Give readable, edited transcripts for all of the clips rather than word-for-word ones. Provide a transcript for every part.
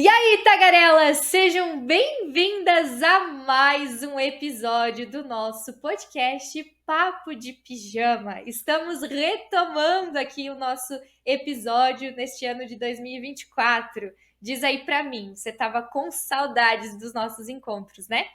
E aí, tagarelas, sejam bem-vindas a mais um episódio do nosso podcast Papo de Pijama. Estamos retomando aqui o nosso episódio neste ano de 2024. Diz aí pra mim, você tava com saudades dos nossos encontros, né?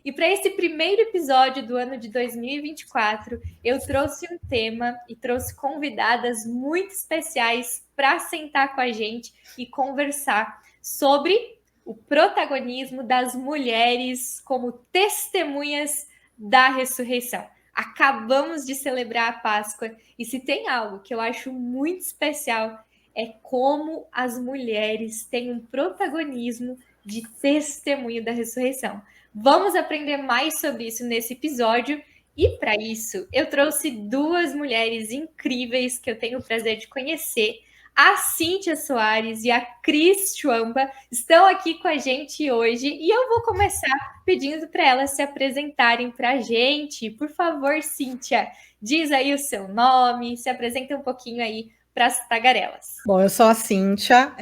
E para esse primeiro episódio do ano de 2024, eu trouxe um tema e trouxe convidadas muito especiais para sentar com a gente e conversar sobre o protagonismo das mulheres como testemunhas da ressurreição. Acabamos de celebrar a Páscoa e se tem algo que eu acho muito especial é como as mulheres têm um protagonismo de testemunho da ressurreição. Vamos aprender mais sobre isso nesse episódio. E para isso, eu trouxe duas mulheres incríveis que eu tenho o prazer de conhecer. A Cíntia Soares e a Cris Schwamba estão aqui com a gente hoje. E eu vou começar pedindo para elas se apresentarem para a gente. Por favor, Cíntia, diz aí o seu nome, se apresenta um pouquinho aí para as tagarelas. Bom, eu sou a Cíntia,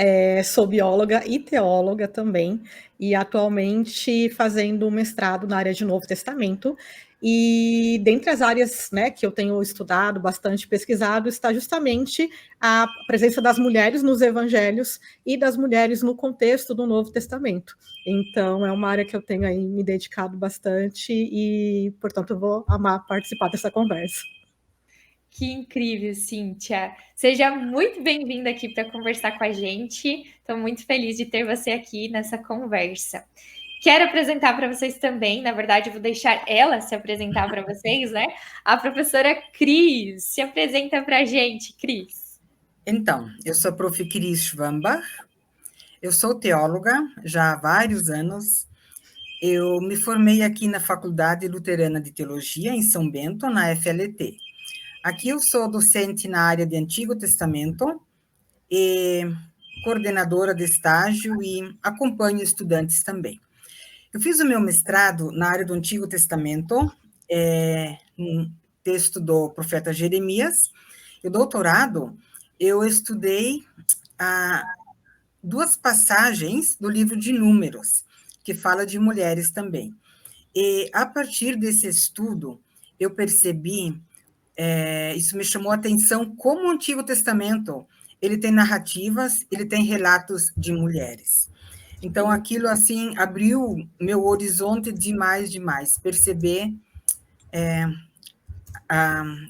sou bióloga e teóloga também, e atualmente fazendo um mestrado na área de Novo Testamento. E dentre as áreas, né, que eu tenho estudado bastante, pesquisado, está justamente a presença das mulheres nos evangelhos e das mulheres no contexto do Novo Testamento. Então, é uma área que eu tenho aí me dedicado bastante e, portanto, eu vou amar participar dessa conversa. Que incrível, Cíntia. Seja muito bem-vinda aqui para conversar com a gente. Estou muito feliz de ter você aqui nessa conversa. Quero apresentar para vocês também, na verdade, eu vou deixar ela se apresentar para vocês, né? A professora Cris. Se apresenta para a gente, Cris. Então, eu sou a prof. Cris Schwambach, eu sou teóloga já há vários anos. Eu me formei aqui na Faculdade Luterana de Teologia, em São Bento, na FLT. Aqui eu sou docente na área de Antigo Testamento e coordenadora de estágio e acompanho estudantes também. Eu fiz o meu mestrado na área do Antigo Testamento, um texto do profeta Jeremias, e o doutorado eu estudei duas passagens do livro de Números, que fala de mulheres também. E a partir desse estudo, eu percebi, isso me chamou a atenção, como o Antigo Testamento, ele tem narrativas, ele tem relatos de mulheres. Então, aquilo, assim, abriu meu horizonte demais, perceber...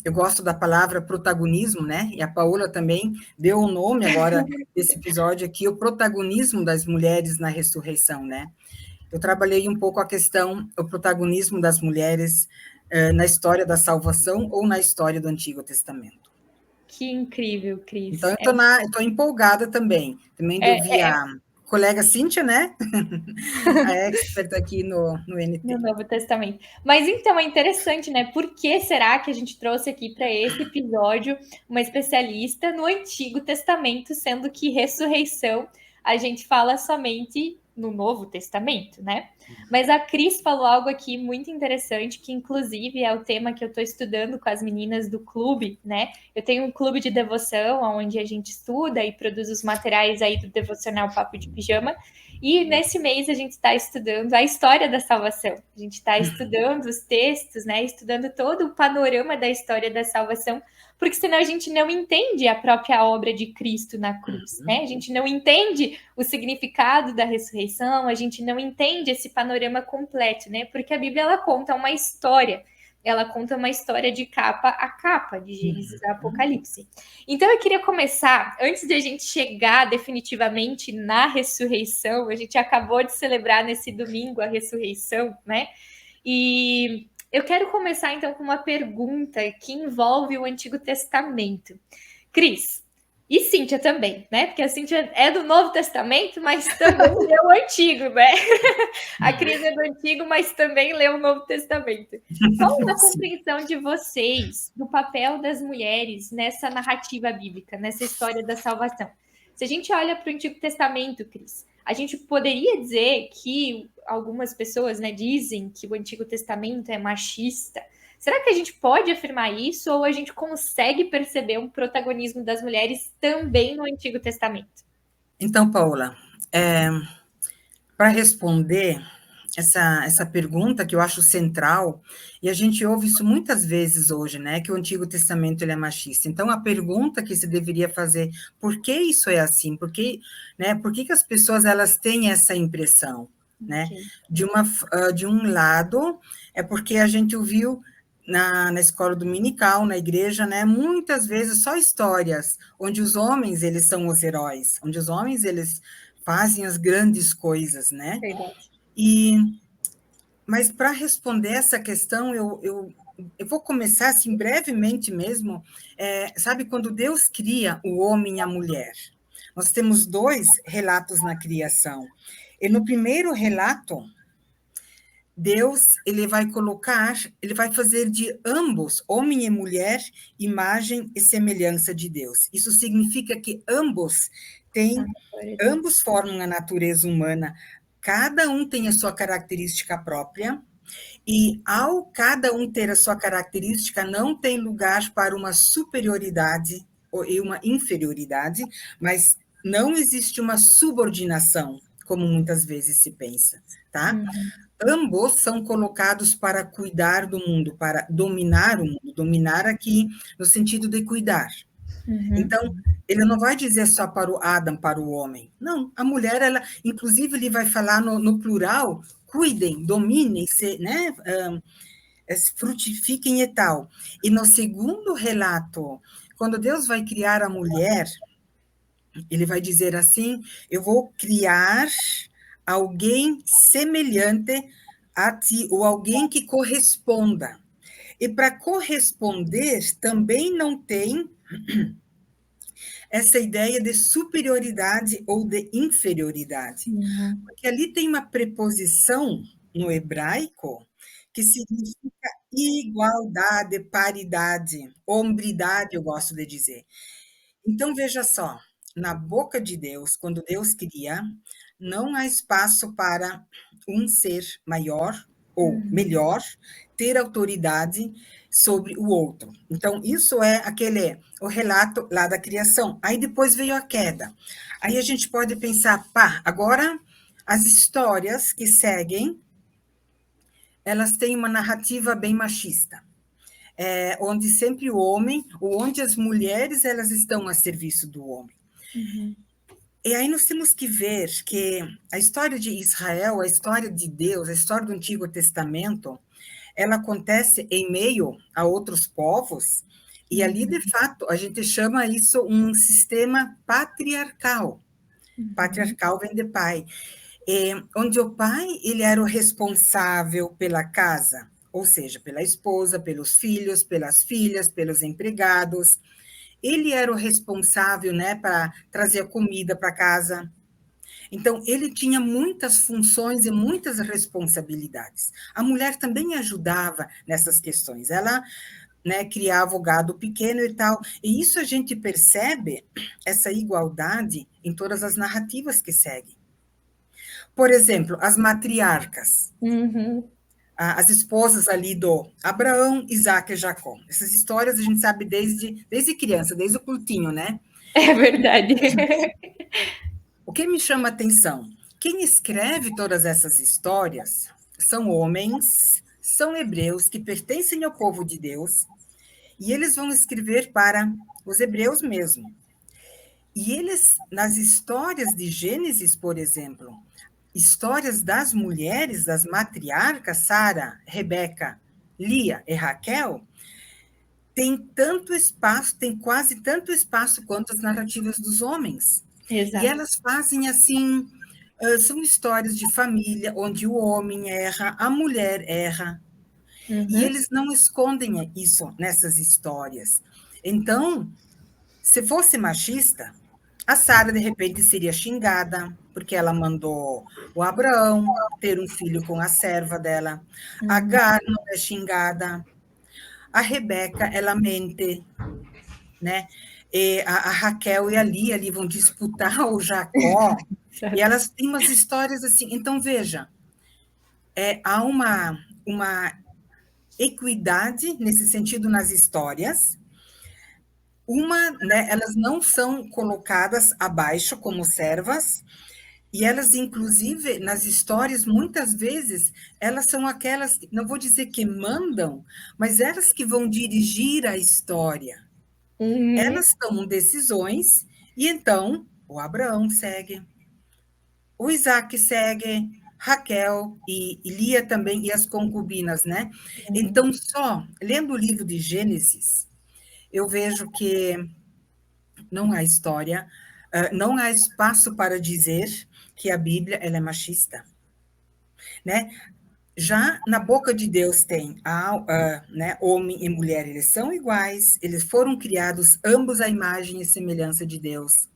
eu gosto da palavra protagonismo, né? E a Paola também deu o nome agora desse episódio aqui, o protagonismo das mulheres na ressurreição, né? Eu trabalhei um pouco a questão, o protagonismo das mulheres na história da salvação ou na história do Antigo Testamento. Que incrível, Cris. Então, eu estou empolgada também. Também devi a colega Cíntia, né? A expert aqui no NT. No Novo Testamento. Mas então é interessante, né? Por que será que a gente trouxe aqui para esse episódio uma especialista no Antigo Testamento, sendo que ressurreição a gente fala somente no Novo Testamento, né? Mas a Cris falou algo aqui muito interessante, que inclusive é o tema que eu estou estudando com as meninas do clube, né? Eu tenho um clube de devoção, onde a gente estuda e produz os materiais aí do devocional Papo de Pijama, e nesse mês a gente está estudando a história da salvação. A gente está estudando os textos, né? Estudando todo o panorama da história da salvação, porque senão a gente não entende a própria obra de Cristo na cruz, né? A gente não entende o significado da ressurreição, a gente não entende esse panorama completo, né? Porque a Bíblia, ela conta uma história. Ela conta uma história de capa a capa, de Gênesis a Apocalipse. Então, eu queria começar, antes de a gente chegar definitivamente na ressurreição, a gente acabou de celebrar nesse domingo a ressurreição, né? E eu quero começar, então, com uma pergunta que envolve o Antigo Testamento. Cris, e Cíntia também, né? Porque a Cíntia é do Novo Testamento, mas também lê o Antigo, né? A Cris é do Antigo, mas também lê o Novo Testamento. Qual é a compreensão de vocês do papel das mulheres nessa narrativa bíblica, nessa história da salvação? Se a gente olha para o Antigo Testamento, Cris, A gente poderia dizer que algumas pessoas, né, dizem que o Antigo Testamento é machista. Será que a gente pode afirmar isso ou a gente consegue perceber um protagonismo das mulheres também no Antigo Testamento? Então, Paula, para responder essa pergunta que eu acho central, e a gente ouve isso muitas vezes hoje, né, que o Antigo Testamento ele é machista. Então, a pergunta que se deveria fazer, por que isso é assim? Por que as pessoas elas têm essa impressão, né? Okay. De um lado, é porque a gente ouviu na escola dominical, na igreja, né, muitas vezes só histórias onde os homens eles são os heróis, onde os homens eles fazem as grandes coisas, né? Verdade. Mas para responder essa questão, eu vou começar assim brevemente mesmo. Sabe, quando Deus cria o homem e a mulher, nós temos dois relatos na criação. E no primeiro relato, Deus ele vai fazer de ambos, homem e mulher, imagem e semelhança de Deus. Isso significa que ambos formam a natureza humana. Cada um tem a sua característica própria, e ao cada um ter a sua característica, não tem lugar para uma superioridade e uma inferioridade, mas não existe uma subordinação, como muitas vezes se pensa, tá? Ambos são colocados para cuidar do mundo, para dominar o mundo, dominar aqui no sentido de cuidar. Então, ele não vai dizer só para o Adam, para o homem. Não, a mulher, ela, inclusive, ele vai falar no plural, cuidem, dominem, né? Frutifiquem e tal. E no segundo relato, quando Deus vai criar a mulher, ele vai dizer assim: eu vou criar alguém semelhante a ti, ou alguém que corresponda. E para corresponder, também não tem essa ideia de superioridade ou de inferioridade. Porque ali tem uma preposição no hebraico que significa igualdade, paridade, hombridade, eu gosto de dizer. Então, veja só, na boca de Deus, quando Deus cria, não há espaço para um ser maior ou melhor ter autoridade sobre o outro. Então, isso é o relato lá da criação. Aí depois veio a queda. Aí a gente pode pensar, agora as histórias que seguem, elas têm uma narrativa bem machista. Onde sempre onde as mulheres elas estão a serviço do homem. E aí nós temos que ver que a história de Israel, a história de Deus, a história do Antigo Testamento, ela acontece em meio a outros povos, e ali, de fato, a gente chama isso um sistema patriarcal. Patriarcal vem de pai. Onde o pai ele era o responsável pela casa, ou seja, pela esposa, pelos filhos, pelas filhas, pelos empregados. Ele era o responsável, né, para trazer a comida para casa. Então, ele tinha muitas funções e muitas responsabilidades. A mulher também ajudava nessas questões. Ela, né, criava o gado pequeno e tal. E isso a gente percebe, essa igualdade, em todas as narrativas que seguem. Por exemplo, as matriarcas. As esposas ali do Abraão, Isaac e Jacó. Essas histórias a gente sabe desde criança, desde o cultinho, né? É verdade. O que me chama a atenção? Quem escreve todas essas histórias são homens, são hebreus que pertencem ao povo de Deus, e eles vão escrever para os hebreus mesmo. E eles, nas histórias de Gênesis, por exemplo, histórias das mulheres, das matriarcas, Sara, Rebeca, Lia e Raquel, tem tanto espaço, tem quase tanto espaço quanto as narrativas dos homens. Exato. E elas fazem assim, são histórias de família, onde o homem erra, a mulher erra, e eles não escondem isso nessas histórias. Então, se fosse machista, a Sara, de repente, seria xingada, porque ela mandou o Abraão ter um filho com a serva dela. A Agar não é xingada. A Rebeca, ela mente, né? E a Raquel e a Lia ali vão disputar o Jacó, E elas têm umas histórias assim. Então, veja, há uma equidade nesse sentido nas histórias. Né, elas não são colocadas abaixo como servas, e elas, inclusive, nas histórias, muitas vezes, elas são aquelas, não vou dizer que mandam, mas elas que vão dirigir a história. Elas tomam decisões, e então o Abraão segue, o Isaac segue, Raquel e Lia também, e as concubinas, né? Então, só lendo o livro de Gênesis, eu vejo que não há história, não há espaço para dizer que a Bíblia ela é machista, né? Já na boca de Deus tem né, homem e mulher, eles são iguais, eles foram criados ambos à imagem e semelhança de Deus.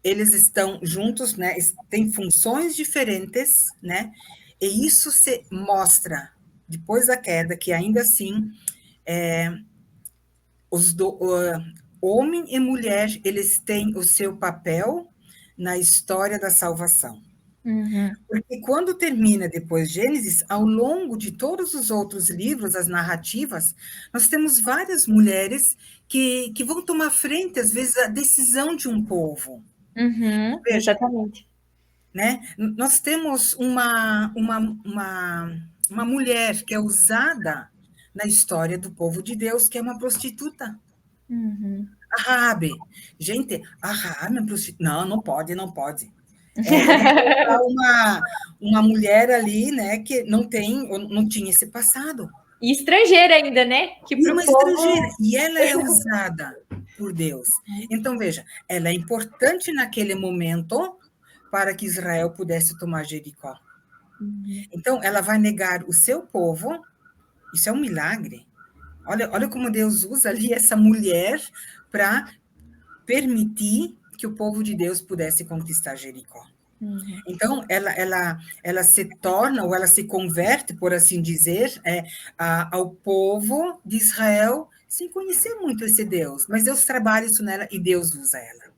Eles estão juntos, né? Têm funções diferentes, né? E isso se mostra depois da queda que ainda assim homem e mulher, eles têm o seu papel na história da salvação. Porque quando termina depois Gênesis, ao longo de todos os outros livros, as narrativas, nós temos várias mulheres que vão tomar frente, às vezes, a decisão de um povo. Veja, exatamente. Né? Nós temos uma mulher que é usada na história do povo de Deus, que é uma prostituta. A Raabe. Gente, a Raabe é prostituta. Não pode, não pode. Uma mulher ali, né, que não tinha esse passado. E estrangeira ainda, né? Que e uma estrangeira. E ela é usada por Deus. Então, veja, ela é importante naquele momento para que Israel pudesse tomar Jericó. Então, ela vai negar o seu povo. Isso é um milagre. Olha como Deus usa ali essa mulher para permitir que o povo de Deus pudesse conquistar Jericó. Então, ela se torna, ou ela se converte, por assim dizer, ao povo de Israel, sem conhecer muito esse Deus. Mas Deus trabalha isso nela e Deus usa ela.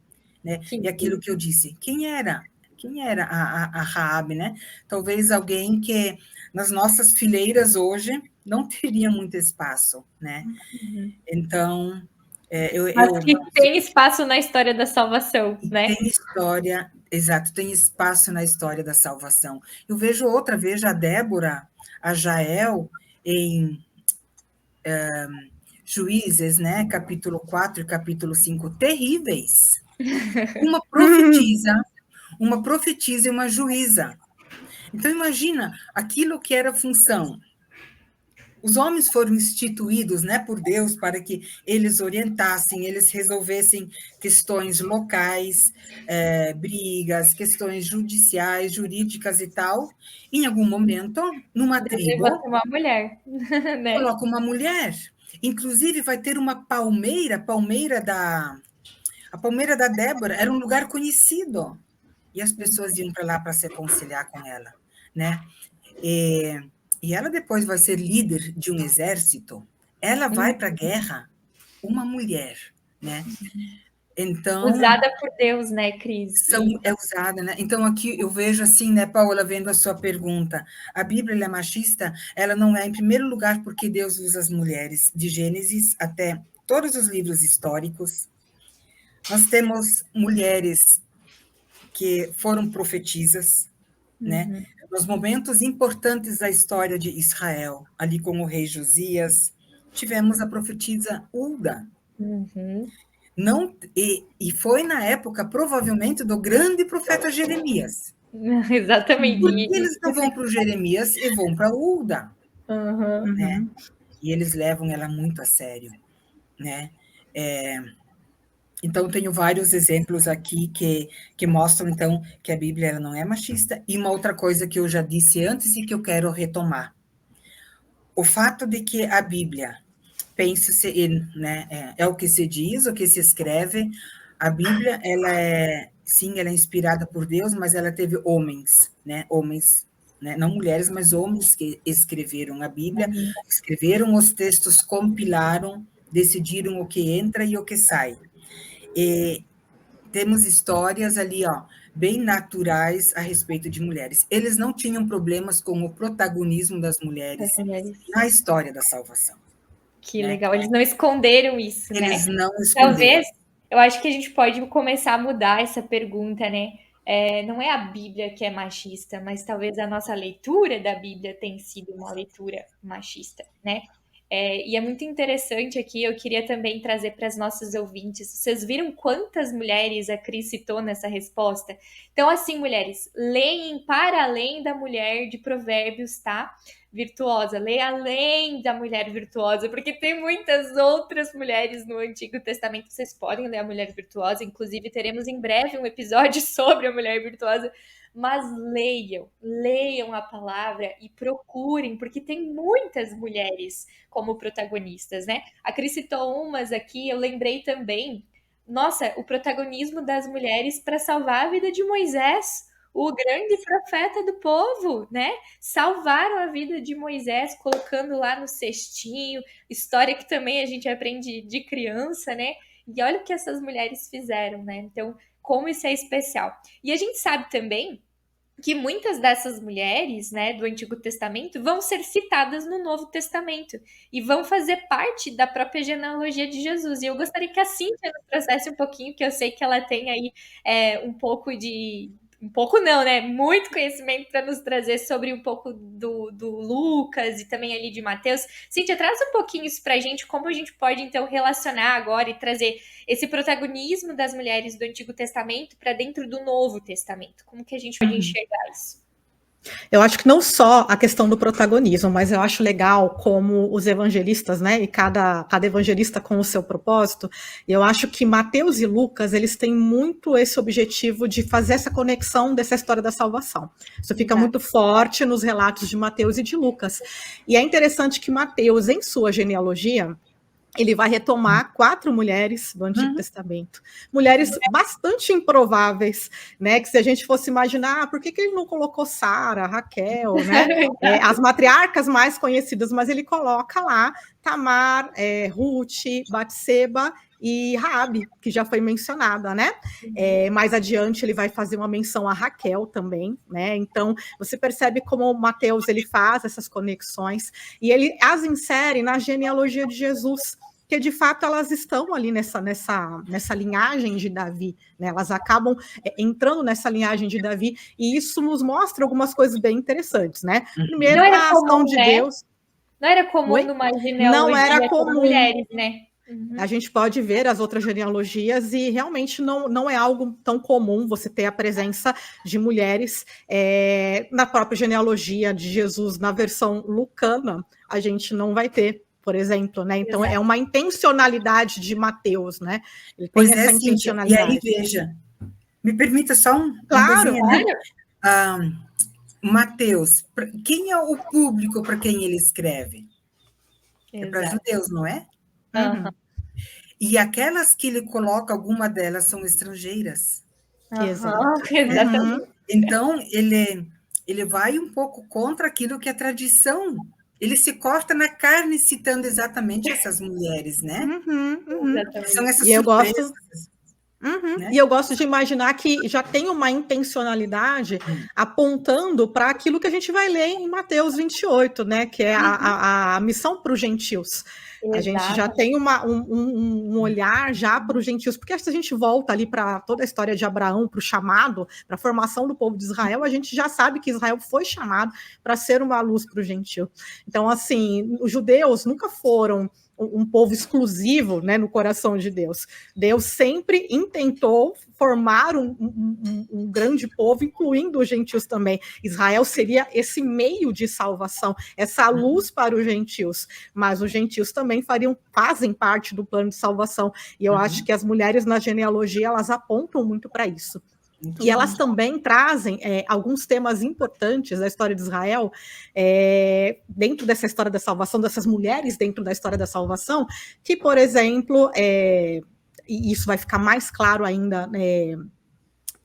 Né? E aquilo que eu disse, quem era a Raabe, né? Talvez alguém que nas nossas fileiras hoje não teria muito espaço, né? Então, mas que tem espaço na história da salvação, né? Tem história, exato, tem espaço na história da salvação. Eu vejo a Débora, a Jael, em Juízes, né? Capítulo 4 e capítulo 5, terríveis. Uma profetisa e uma juíza. Então, imagina aquilo que era função. Os homens foram instituídos, né, por Deus para que eles orientassem, eles resolvessem questões locais, brigas, questões judiciais, jurídicas e tal. Em algum momento, numa tribo, uma mulher, né? Coloca uma mulher. Inclusive, vai ter uma palmeira, a palmeira da Débora era um lugar conhecido. E as pessoas iam para lá para se reconciliar com ela, né? E ela depois vai ser líder de um exército. Ela vai para a guerra, uma mulher, né? Então, usada por Deus, né, Cris? É usada, né? Então, aqui eu vejo assim, né, Paola, vendo a sua pergunta. A Bíblia ela é machista? Ela não é, em primeiro lugar, porque Deus usa as mulheres, de Gênesis até todos os livros históricos. Nós temos mulheres que foram profetisas, né? Nos momentos importantes da história de Israel, ali com o rei Josias, tivemos a profetisa Hulda. Não, e foi na época, provavelmente, do grande profeta Jeremias. Exatamente. Porque eles não vão para o Jeremias e vão para Hulda. Né? E eles levam ela muito a sério. Né? Então, tenho vários exemplos aqui que mostram, então, que a Bíblia ela não é machista. E uma outra coisa que eu já disse antes e que eu quero retomar. O fato de que a Bíblia, pense-se, né, é o que se diz, o que se escreve. A Bíblia, ela é inspirada por Deus, mas ela teve homens, né, não mulheres, mas homens que escreveram a Bíblia, escreveram os textos, compilaram, decidiram o que entra e o que sai. E temos histórias ali, bem naturais a respeito de mulheres. Eles não tinham problemas com o protagonismo das mulheres na história da salvação. Que legal, eles não esconderam isso, né? Eles não esconderam. Talvez, eu acho que a gente pode começar a mudar essa pergunta, né? Não é a Bíblia que é machista, mas talvez a nossa leitura da Bíblia tenha sido uma leitura machista, né? E é muito interessante aqui, eu queria também trazer para as nossas ouvintes. Vocês viram quantas mulheres a Cris citou nessa resposta? Então, assim, mulheres, leem para além da mulher de Provérbios, tá? Virtuosa, leia além da mulher virtuosa, porque tem muitas outras mulheres no Antigo Testamento. Vocês podem ler a mulher virtuosa, inclusive teremos em breve um episódio sobre a mulher virtuosa. Mas leiam a palavra e procurem, porque tem muitas mulheres como protagonistas, né? A Cris citou umas aqui, eu lembrei também, nossa, o protagonismo das mulheres para salvar a vida de Moisés, o grande profeta do povo, né? Salvaram a vida de Moisés, colocando lá no cestinho, história que também a gente aprende de criança, né? E olha o que essas mulheres fizeram, né? Então, como isso é especial. E a gente sabe também que muitas dessas mulheres, né, do Antigo Testamento vão ser citadas no Novo Testamento e vão fazer parte da própria genealogia de Jesus. E eu gostaria que a Cíntia nos trouxesse um pouquinho, que eu sei que ela tem aí um pouco de... Um pouco não, né? Muito conhecimento para nos trazer sobre um pouco do Lucas e também ali de Mateus. Cíntia, traz um pouquinho isso para a gente, como a gente pode, então, relacionar agora e trazer esse protagonismo das mulheres do Antigo Testamento para dentro do Novo Testamento. Como que a gente pode enxergar isso? Eu acho que não só a questão do protagonismo, mas eu acho legal como os evangelistas, né, e cada evangelista com o seu propósito, e eu acho que Mateus e Lucas, eles têm muito esse objetivo de fazer essa conexão dessa história da salvação. Isso fica muito forte nos relatos de Mateus e de Lucas. E é interessante que Mateus, em sua genealogia, ele vai retomar 4 mulheres do Antigo Testamento. Mulheres bastante improváveis, né? Que se a gente fosse imaginar, por que ele não colocou Sara, Raquel, né? As matriarcas mais conhecidas, mas ele coloca lá Tamar, Ruth, Batseba e Raabe, que já foi mencionada, né? Mais adiante ele vai fazer uma menção a Raquel também, né? Então você percebe como Mateus ele faz essas conexões e ele as insere na genealogia de Jesus, que de fato elas estão ali nessa linhagem de Davi, né? Elas acabam entrando nessa linhagem de Davi e isso nos mostra algumas coisas bem interessantes, né? Primeiro, a ação de Deus. Não era comum numa genealogia não era comum. Mulheres, né? A gente pode ver as outras genealogias e realmente não é algo tão comum você ter a presença de mulheres na própria genealogia de Jesus, na versão lucana, a gente não vai ter, por exemplo, né? Então é uma intencionalidade de Mateus, né? Ele tem essa intencionalidade. E aí, veja, me permita só uma coisinha, né? Mateus, quem é o público para quem ele escreve? É para judeus, não é? E aquelas que ele coloca, alguma delas são estrangeiras. Exatamente. Então, ele vai um pouco contra aquilo que a tradição... Ele se corta na carne citando exatamente essas mulheres, né? São essas surpresas. Né? E eu gosto de imaginar que já tem uma intencionalidade apontando para aquilo que a gente vai ler em Mateus 28, né? Que é a missão para os gentios. A gente já tem um olhar já para os gentios, porque se a gente volta ali para toda a história de Abraão, para o chamado, para a formação do povo de Israel, a gente já sabe que Israel foi chamado para ser uma luz para o gentio. Então, assim, os judeus nunca foram um povo exclusivo, né, no coração de Deus. Deus sempre intentou formar um grande povo, incluindo os gentios também. Israel seria esse meio de salvação, essa luz para os gentios, mas os gentios também fazem parte do plano de salvação, e eu acho que as mulheres na genealogia, elas apontam muito para isso. E elas também trazem alguns temas importantes da história de Israel, dentro dessa história da salvação, dessas mulheres dentro da história da salvação, que, por exemplo, e isso vai ficar mais claro ainda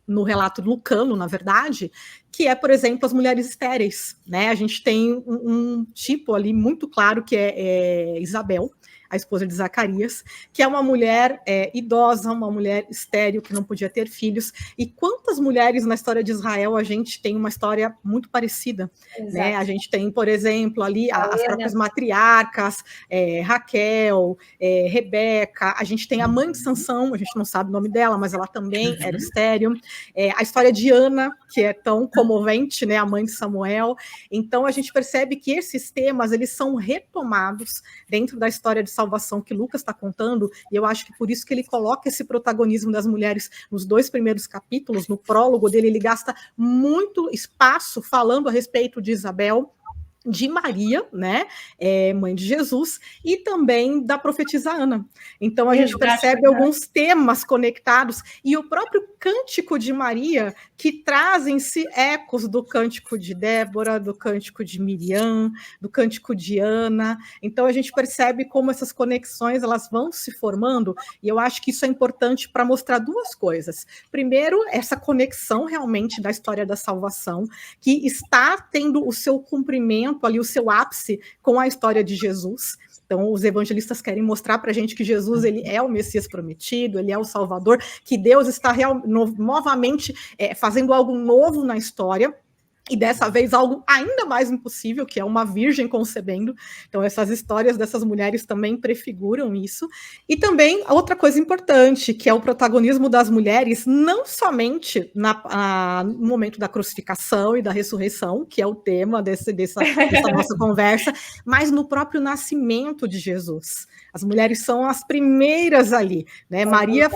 no relato lucano, na verdade, que é, por exemplo, as mulheres estéreis, né? A gente tem um tipo ali muito claro que é Isabel, a esposa de Zacarias, que é uma mulher idosa, uma mulher estéril, que não podia ter filhos. E quantas mulheres na história de Israel a gente tem uma história muito parecida, né? A gente tem, por exemplo, ali as próprias matriarcas, Raquel, Rebeca, a gente tem a mãe de Sansão, a gente não sabe o nome dela, mas ela também era estéril. A história de Ana, que é tão comovente, né? A mãe de Samuel. Então, a gente percebe que esses temas, eles são retomados dentro da história de salvação que Lucas está contando, e eu acho que por isso que ele coloca esse protagonismo das mulheres nos 2 primeiros capítulos. No prólogo dele, ele gasta muito espaço falando a respeito de Isabel, de Maria, né, mãe de Jesus, e também da profetisa Ana. Então a gente percebe alguns temas conectados, e o próprio cântico de Maria, que traz em si ecos do cântico de Débora, do cântico de Miriam, do cântico de Ana. Então a gente percebe como essas conexões elas vão se formando, e eu acho que isso é importante para mostrar 2 coisas. Primeiro, essa conexão realmente da história da salvação, que está tendo o seu cumprimento ali, o seu ápice com a história de Jesus. Então, os evangelistas querem mostrar para a gente que Jesus ele é o Messias prometido, ele é o Salvador, que Deus está novamente fazendo algo novo na história, e dessa vez algo ainda mais impossível, que é uma virgem concebendo. Então essas histórias dessas mulheres também prefiguram isso. E também outra coisa importante, que é o protagonismo das mulheres, não somente no momento da crucificação e da ressurreição, que é o tema dessa nossa conversa, mas no próprio nascimento de Jesus. As mulheres são as primeiras ali, né? Maria,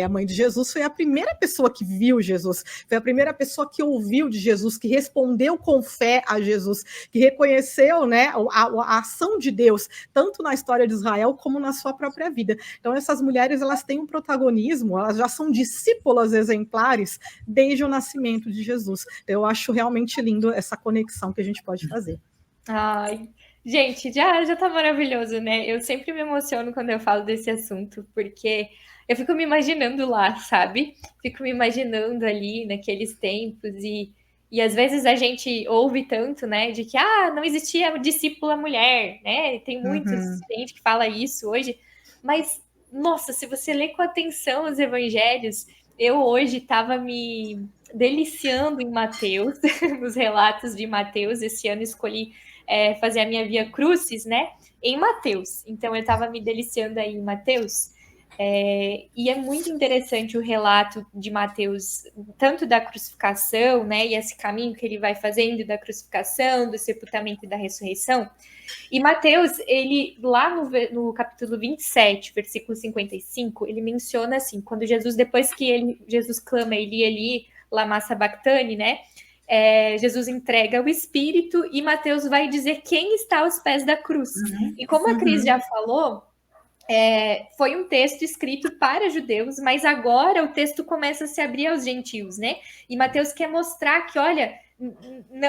a mãe de Jesus, foi a primeira pessoa que viu Jesus, foi a primeira pessoa que ouviu de Jesus, que respondeu com fé a Jesus, que reconheceu, né, a ação de Deus, tanto na história de Israel como na sua própria vida. Então essas mulheres elas têm um protagonismo, elas já são discípulas exemplares desde o nascimento de Jesus. Eu acho realmente lindo essa conexão que a gente pode fazer. Ai, gente, já tá maravilhoso, né? Eu sempre me emociono quando eu falo desse assunto, porque eu fico me imaginando lá, sabe? Fico me imaginando ali naqueles tempos e às vezes a gente ouve tanto, né, de que não existia discípula mulher, né? Tem muita gente que fala isso hoje, mas nossa, se você ler com atenção os evangelhos, eu hoje estava me deliciando em Mateus, nos relatos de Mateus. Esse ano escolhi fazer a minha Via Crucis, né, em Mateus. Então eu estava me deliciando aí em Mateus. E é muito interessante o relato de Mateus, tanto da crucificação, né, e esse caminho que ele vai fazendo da crucificação, do sepultamento e da ressurreição. E Mateus, ele lá no capítulo 27, versículo 55, ele menciona assim, quando Jesus, depois que Jesus clama Eli, lama sabachthani, né, Jesus entrega o Espírito e Mateus vai dizer quem está aos pés da cruz. E como a Cris já falou, foi um texto escrito para judeus, mas agora o texto começa a se abrir aos gentios, né? E Mateus quer mostrar que, olha,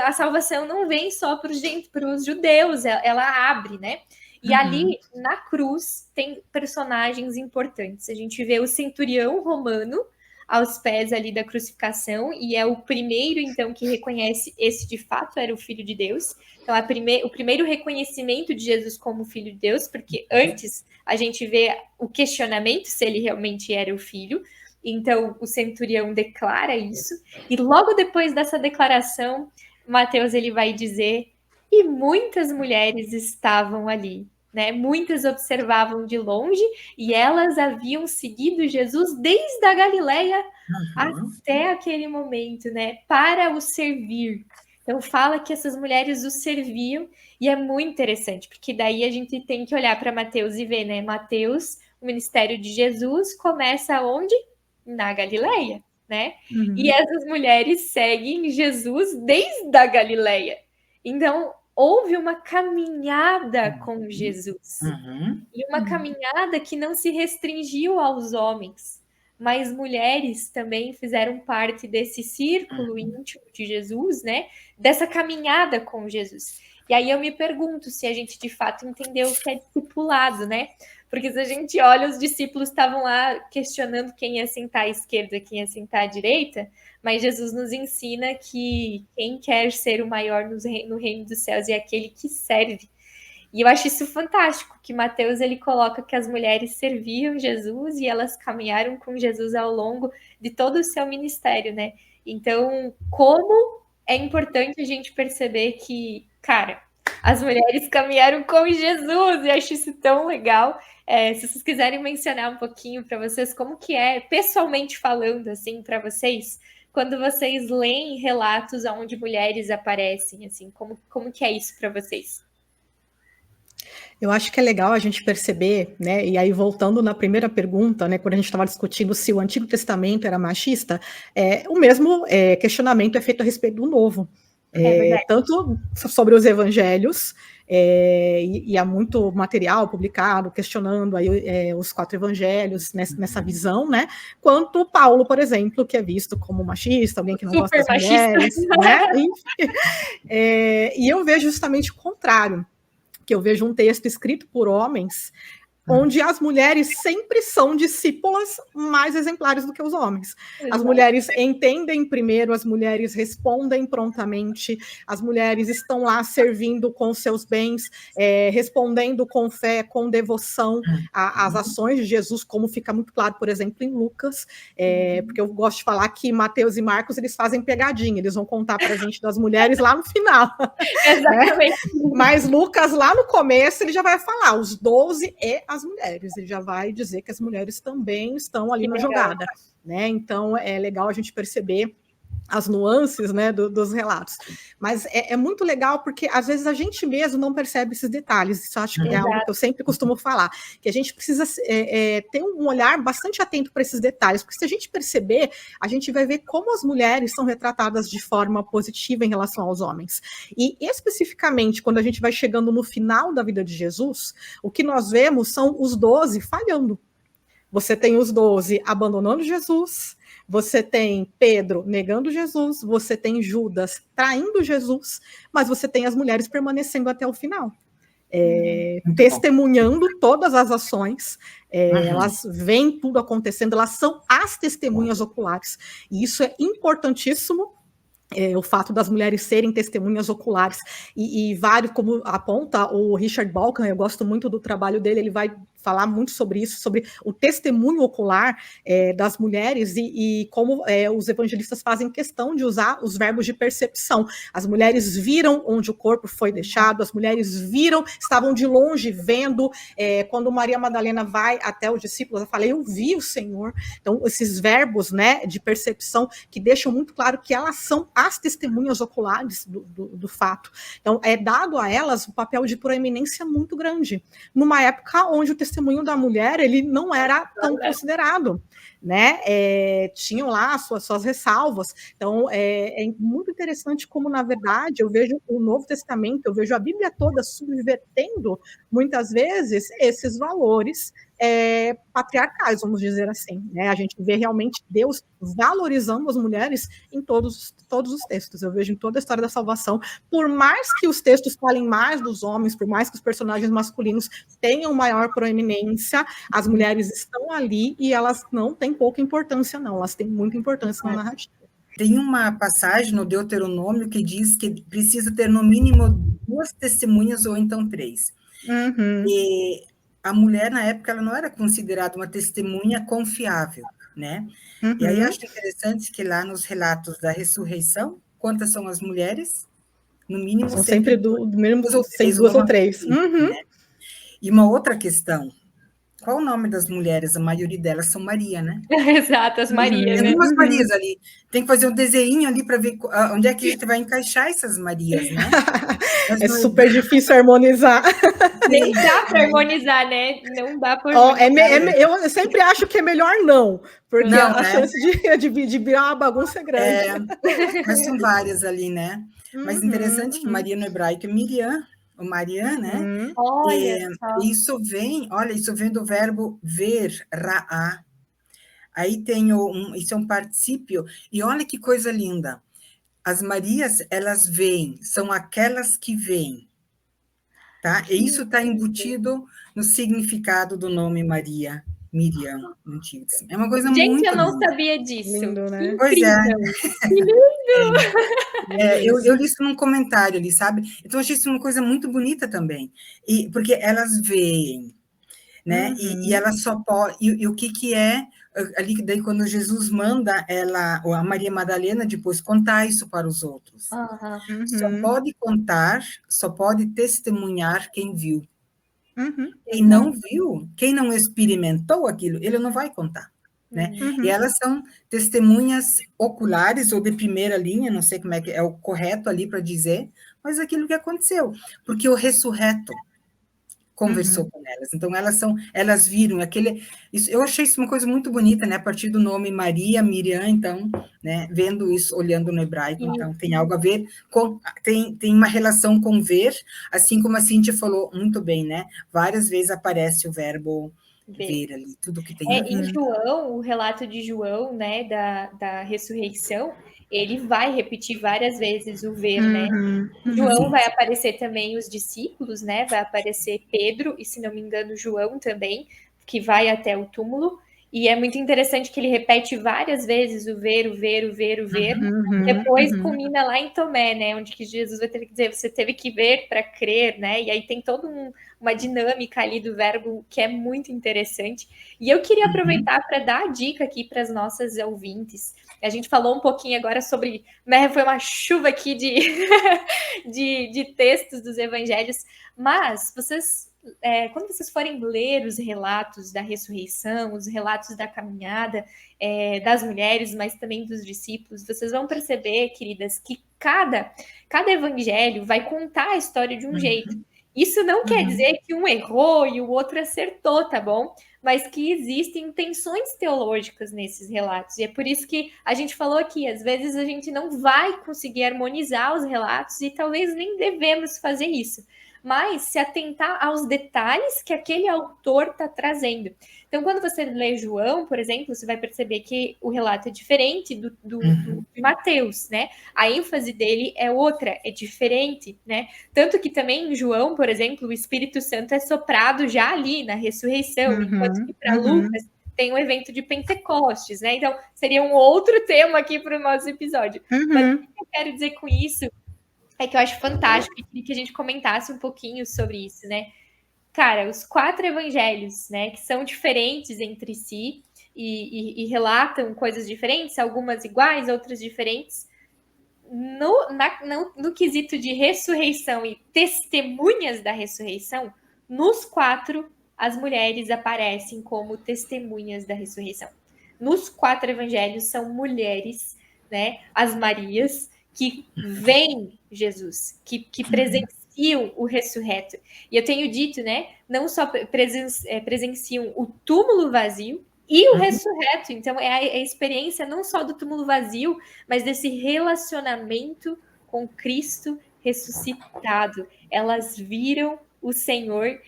a salvação não vem só para os judeus, ela abre, né? E ali, na cruz, tem personagens importantes. A gente vê o centurião romano aos pés ali da crucificação, e é o primeiro, então, que reconhece esse de fato era o Filho de Deus. Então, o primeiro reconhecimento de Jesus como Filho de Deus, porque antes a gente vê o questionamento se ele realmente era o Filho. Então, o centurião declara isso, e logo depois dessa declaração, Mateus ele vai dizer, e muitas mulheres estavam ali, né? Muitas observavam de longe, e elas haviam seguido Jesus desde a Galileia até aquele momento, né? Para o servir. Então, fala que essas mulheres o serviam, e é muito interessante, porque daí a gente tem que olhar para Mateus e ver, né? Mateus, o ministério de Jesus, começa onde? Na Galileia, né? E essas mulheres seguem Jesus desde a Galileia. Então, houve uma caminhada com Jesus. E uma caminhada que não se restringiu aos homens, mas mulheres também fizeram parte desse círculo íntimo de Jesus, né? Dessa caminhada com Jesus. E aí eu me pergunto se a gente de fato entendeu o que é discipulado, né? Porque se a gente olha, os discípulos estavam lá questionando quem ia sentar à esquerda, quem ia sentar à direita, mas Jesus nos ensina que quem quer ser o maior no reino dos céus é aquele que serve. E eu acho isso fantástico, que Mateus ele coloca que as mulheres serviam Jesus e elas caminharam com Jesus ao longo de todo o seu ministério, né? Então, como é importante a gente perceber que, cara, as mulheres caminharam com Jesus, e acho isso tão legal. Se vocês quiserem mencionar um pouquinho para vocês, como que é, pessoalmente falando, assim, para vocês, quando vocês leem relatos onde mulheres aparecem, assim, como que é isso para vocês? Eu acho que é legal a gente perceber, né? E aí, voltando na primeira pergunta, né? Quando a gente estava discutindo se o Antigo Testamento era machista, o mesmo questionamento é feito a respeito do Novo. Tanto sobre os evangelhos, e há muito material publicado questionando aí, os 4 evangelhos nessa visão, né? Quanto Paulo, por exemplo, que é visto como machista, alguém que não gosta das mulheres, né? Enfim, e eu vejo justamente o contrário, que eu vejo um texto escrito por homens, onde as mulheres sempre são discípulas mais exemplares do que os homens. As mulheres entendem primeiro, as mulheres respondem prontamente, as mulheres estão lá servindo com seus bens, respondendo com fé, com devoção às ações de Jesus, como fica muito claro, por exemplo, em Lucas, porque eu gosto de falar que Mateus e Marcos, eles fazem pegadinha, eles vão contar para a gente das mulheres lá no final. Exatamente. Né? Mas Lucas, lá no começo, ele já vai falar, os 12 e as mulheres, ele já vai dizer que as mulheres também estão ali na jogada, né? Então é legal a gente perceber as nuances, né, dos relatos. Mas é muito legal porque às vezes a gente mesmo não percebe esses detalhes. Isso acho que é algo que eu sempre costumo falar, que a gente precisa ter um olhar bastante atento para esses detalhes, porque se a gente perceber, a gente vai ver como as mulheres são retratadas de forma positiva em relação aos homens. E especificamente, quando a gente vai chegando no final da vida de Jesus, o que nós vemos são os 12 falhando. Você tem os 12 abandonando Jesus, você tem Pedro negando Jesus, você tem Judas traindo Jesus, mas você tem as mulheres permanecendo até o final, testemunhando todas as ações, elas veem tudo acontecendo, elas são as testemunhas oculares, e isso é importantíssimo. O fato das mulheres serem testemunhas oculares, e vários, como aponta o Richard Balkan, eu gosto muito do trabalho dele, ele vai falar muito sobre isso, sobre o testemunho ocular das mulheres, e como os evangelistas fazem questão de usar os verbos de percepção. As mulheres viram onde o corpo foi deixado, as mulheres viram, estavam de longe vendo, quando Maria Madalena vai até os discípulos, ela fala, eu vi o Senhor. Então, esses verbos, né, de percepção, que deixam muito claro que elas são as testemunhas oculares do fato. Então, é dado a elas um papel de proeminência muito grande, numa época onde o testemunho da mulher ele não era tão considerado, né? Tinham lá suas ressalvas. Então, é muito interessante como, na verdade, eu vejo o Novo Testamento, eu vejo a Bíblia toda subvertendo, muitas vezes, esses valores patriarcais, vamos dizer assim, né? A gente vê realmente Deus valorizando as mulheres em todos os textos. Eu vejo em toda a história da salvação, por mais que os textos falem mais dos homens, por mais que os personagens masculinos tenham maior proeminência, as mulheres estão ali e elas não têm pouca importância, não. Elas têm muita importância na narrativa. Tem uma passagem no Deuteronômio que diz que precisa ter no mínimo 2 testemunhas ou então 3. E a mulher, na época, ela não era considerada uma testemunha confiável, né? E aí acho interessante que lá nos relatos da ressurreição, quantas são as mulheres? No mínimo são sempre do mínimo 2 ou 3. Né? E uma outra questão, qual o nome das mulheres? A maioria delas são Maria, né? Exato, as Marias. Tem umas Marias ali. Tem que fazer um desenho ali para ver onde é que a gente vai encaixar essas Marias, né? Super difícil harmonizar. Nem dá para harmonizar, né? Não dá para eu sempre acho que é melhor não, porque a chance de virar uma bagunça é grande. Mas são várias ali, né? Mas interessante que Maria no hebraico é Miriam, ou Maria, né? Isso vem do verbo ver, ra'á. Aí tem isso é um particípio, e olha que coisa linda. As Marias, elas veem, são aquelas que veem. Tá? E isso está embutido no significado do nome Maria, Miriam, no Antigo. É uma coisa muito eu não linda. sabia disso. Lindo, né? Pois é. Que lindo! Eu li isso num comentário ali, sabe? Então, eu achei isso uma coisa muito bonita também. Porque elas veem, né? E elas só podem. E o que é ali, daí, quando Jesus manda ela, ou a Maria Madalena, depois contar isso para os outros. Só pode contar, só pode testemunhar quem viu. Quem não viu, quem não experimentou aquilo, ele não vai contar. Né? E elas são testemunhas oculares ou de primeira linha, não sei como é que é o correto ali para dizer, mas aquilo que aconteceu, porque o ressurreto conversou com elas. Então elas viram isso, eu achei isso uma coisa muito bonita, né? A partir do nome Maria, Miriam, então, né? Vendo isso, olhando no hebraico, então tem algo a ver com, tem uma relação com ver, assim como a Cíntia falou muito bem, né? Várias vezes aparece o verbo ver ali, tudo que tem a ver. Em João, o relato de João, né, da ressurreição, ele vai repetir várias vezes o ver, né? João vai aparecer também os discípulos, né? Vai aparecer Pedro e, se não me engano, João também, que vai até o túmulo. E é muito interessante que ele repete várias vezes o ver, o ver, o ver, o ver. Depois culmina lá em Tomé, né? Onde que Jesus vai ter que dizer, você teve que ver para crer, né? E aí tem toda uma dinâmica ali do verbo que é muito interessante. E eu queria aproveitar para dar a dica aqui para as nossas ouvintes. A gente falou um pouquinho agora sobre, né, foi uma chuva aqui de textos dos evangelhos, mas quando vocês forem ler os relatos da ressurreição, os relatos da caminhada das mulheres, mas também dos discípulos, vocês vão perceber, queridas, que cada evangelho vai contar a história de um jeito. Isso não quer dizer que um errou e o outro acertou, tá bom? Mas que existem intenções teológicas nesses relatos. E é por isso que a gente falou aqui, às vezes a gente não vai conseguir harmonizar os relatos e talvez nem devemos fazer isso, mas se atentar aos detalhes que aquele autor está trazendo. Então, quando você lê João, por exemplo, você vai perceber que o relato é diferente de Mateus, né? A ênfase dele é outra, é diferente, né? Tanto que também em João, por exemplo, o Espírito Santo é soprado já ali na ressurreição, enquanto que para Lucas tem um evento de Pentecostes, né? Então, seria um outro tema aqui para o nosso episódio. Mas o que eu quero dizer com isso é que eu acho fantástico e queria que a gente comentasse um pouquinho sobre isso, né? Cara, os 4 evangelhos, né, que são diferentes entre si e relatam coisas diferentes, algumas iguais, outras diferentes, no quesito de ressurreição e testemunhas da ressurreição, nos 4, as mulheres aparecem como testemunhas da ressurreição. Nos 4 evangelhos são mulheres, né, as Marias, que veem Jesus, que presenciam o ressurreto. E eu tenho dito, né, não só presenciam o túmulo vazio e o ressurreto. Então, é a experiência não só do túmulo vazio, mas desse relacionamento com Cristo ressuscitado. Elas viram o Senhor